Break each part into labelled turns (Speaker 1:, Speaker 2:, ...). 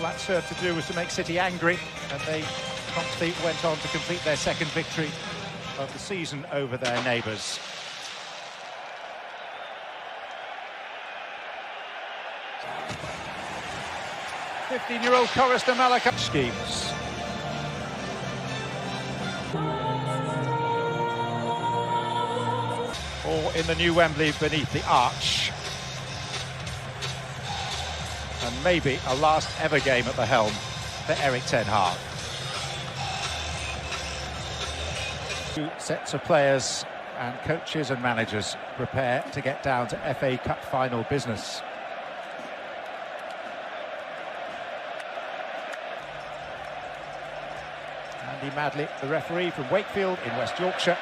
Speaker 1: that serve to do was to make City angry, and they promptly went on to complete their second victory of the season over their neighbours. "15-year-old Chorister Malaka schemes. Or in the new Wembley beneath the arch. And maybe a last ever game at the helm for Erik tenhag. Two sets of players and coaches and managers prepare to get down to FA Cup final business. Andy Madley, the referee from Wakefield in West Yorkshire.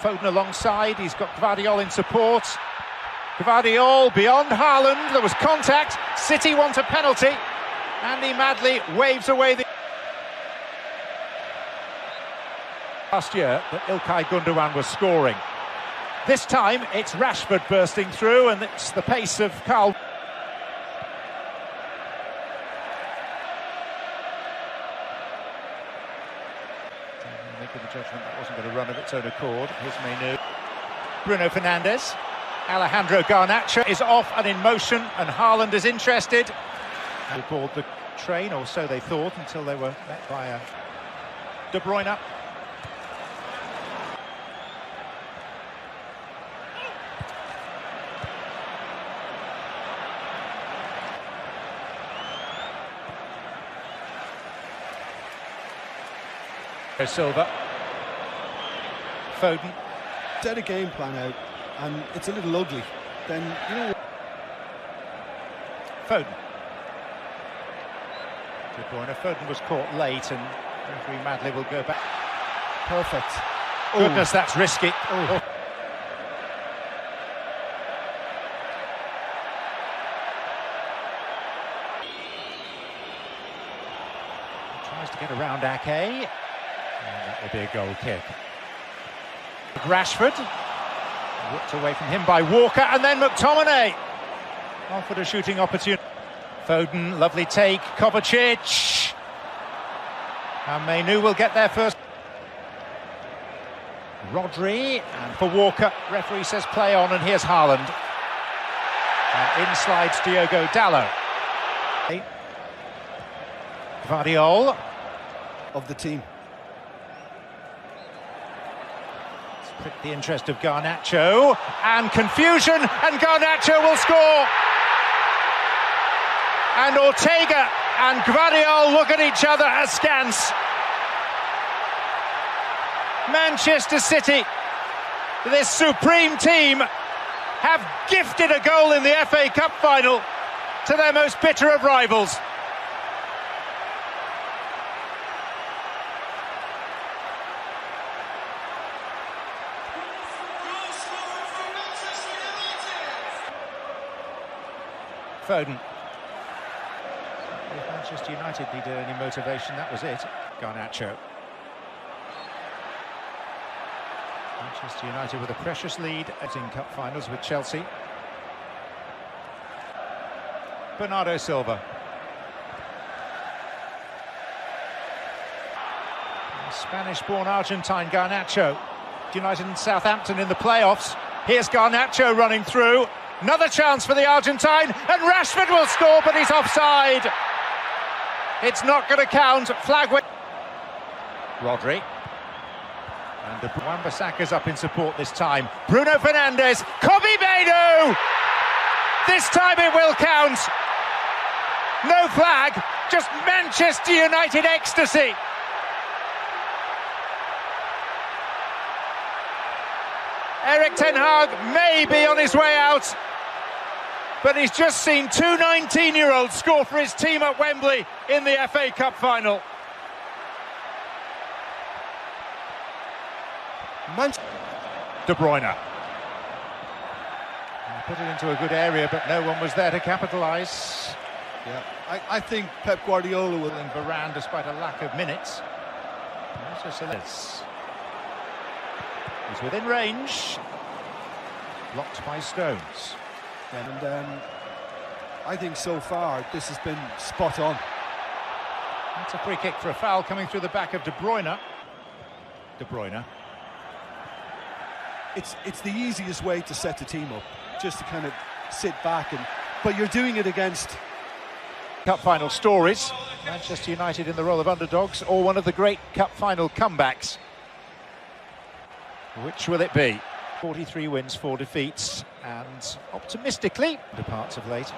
Speaker 1: Foden alongside, he's got K.manioo in support. K.manioo beyond Haaland, there was contact, City want a penalty. Andy Madley waves away the... Last year that Ilkay Gundogan was scoring. This time it's Rashford bursting through, and it's the pace of Carl. Making the judgment that wasn't going to run of its own accord. Here's K.manioo. Bruno Fernandes. Alejandro Garnacho is off and in motion, and Haaland is interested. They board the train, or so they thought, until they were met by De Bruyne. Silva. Foden.
Speaker 2: Set a game plan out and it's a little ugly, then you know.
Speaker 1: Foden. De Bruyne. Foden was caught late, and referee Madley will go back.
Speaker 2: Perfect.
Speaker 1: Goodness, that's risky. Oh. Tries to get around Ake. And that will be a goal kick. Rashford, whipped away from him by Walker, and then McTominay offered a shooting opportunity. Foden, lovely take, Kovacic, and K.manioo will get there first. Rodri, and for Walker, referee says play on, and here's Haaland. And in slides Diogo Dalot. K.manioo
Speaker 2: of the team.
Speaker 1: Pricked the interest of Garnacho, and confusion, and Garnacho will score. And Ortega and K.manioo look at each other askance. Manchester City, this supreme team, have gifted a goal in the FA Cup final to their most bitter of rivals. Foden. If Manchester United needed any motivation, that was it. Garnacho. Manchester United with a precious lead in cup finals with Chelsea. Bernardo Silva. Spanish-born Argentine Garnacho. United and Southampton in the playoffs. Here's Garnacho running through. Another chance for the Argentine, and Rashford will score, but he's offside. It's not going to count. Flag went. Rodri. And Wan-Bissaka's up in support this time. Bruno Fernandes. K.manioo! This time it will count. No flag, just Manchester United ecstasy. Erik tenhag may be on his way out, but he's just seen two 19-year-olds score for his team at Wembley in the FA Cup final. De Bruyne. Put it into a good area, but no one was there to capitalise.
Speaker 2: Yeah, I think Pep Guardiola will.
Speaker 1: In Varane, despite a lack of minutes. He's within range. Blocked by Stones.
Speaker 2: And I think so far this has been spot on.
Speaker 1: That's a free kick for a foul coming through the back of De Bruyne. De Bruyne.
Speaker 2: It's the easiest way to set the team up, just to kind of sit back, but you're doing it against
Speaker 1: Cup final stories. Manchester United in the role of underdogs, or one of the great cup final comebacks. Which will it be? 43 wins, 4 defeats, and optimistically, departs of late.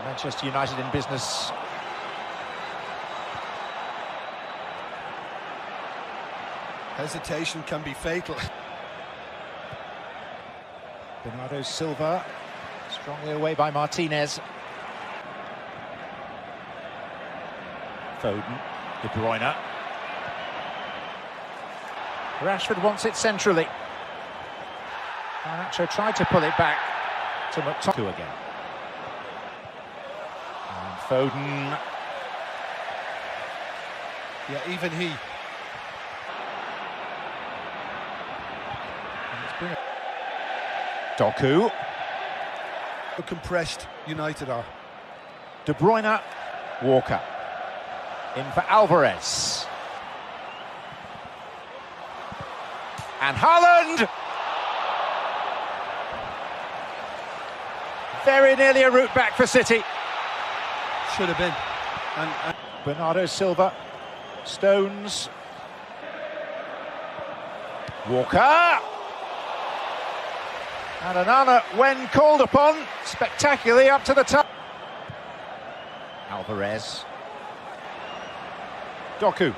Speaker 1: Manchester United in business.
Speaker 2: hesitation can be fatal.
Speaker 1: Bernardo Silva, strongly away by Martinez. Foden, De Bruyne. Rashford wants it centrally. Garnacho tried to pull it back to McTominay again. And Foden.
Speaker 2: Yeah, even he.
Speaker 1: Doku.
Speaker 2: How compressed United are.
Speaker 1: De Bruyne, Walker. In for Alvarez. And Haaland! Very nearly a route back for City.
Speaker 2: Should have been. And
Speaker 1: Bernardo Silva. Stones. Walker! And Onana, when called upon, spectacularly up to the top. Alvarez. Doku.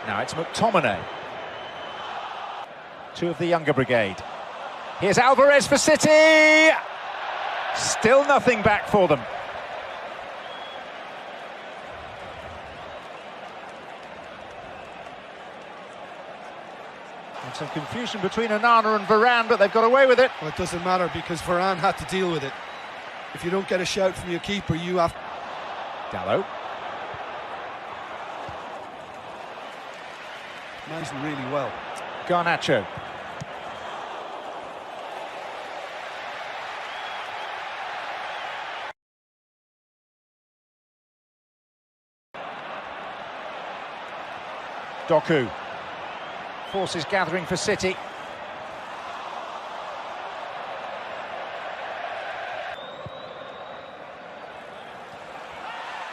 Speaker 1: Now it's McTominay. Two of the younger brigade. Here's Alvarez for City. Still nothing back for them. And some confusion between Onana and Varane, but they've got away with it.
Speaker 2: well, it doesn't matter because Varane had to deal with it. If you don't get a shout from your keeper, you have.
Speaker 1: Dallo.
Speaker 2: Managed really well.
Speaker 1: Garnacho. Doku. Forces gathering for City.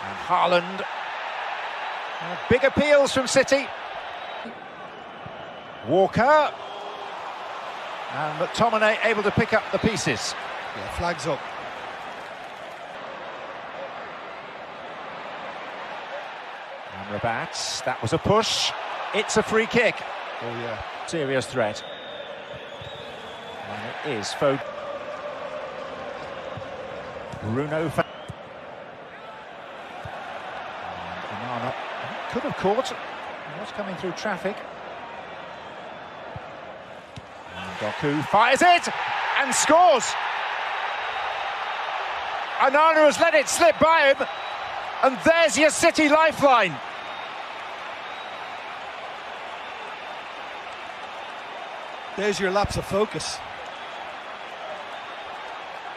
Speaker 1: And Haaland. Big appeals from City. Walker. And McTominay able to pick up the pieces.
Speaker 2: Yeah, flags up.
Speaker 1: And Rabat, that was a push. It's a free kick.
Speaker 2: Oh yeah.
Speaker 1: Serious threat. And it is Foden. Bruno. And Onana could have caught. He was coming through traffic. And Doku fires it and scores. Onana has let it slip by him. And there's your City lifeline.
Speaker 2: There's your lapse of focus.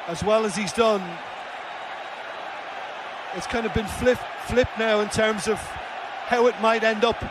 Speaker 2: As well as he's done, it's kind of been flipped now in terms of how it might end up.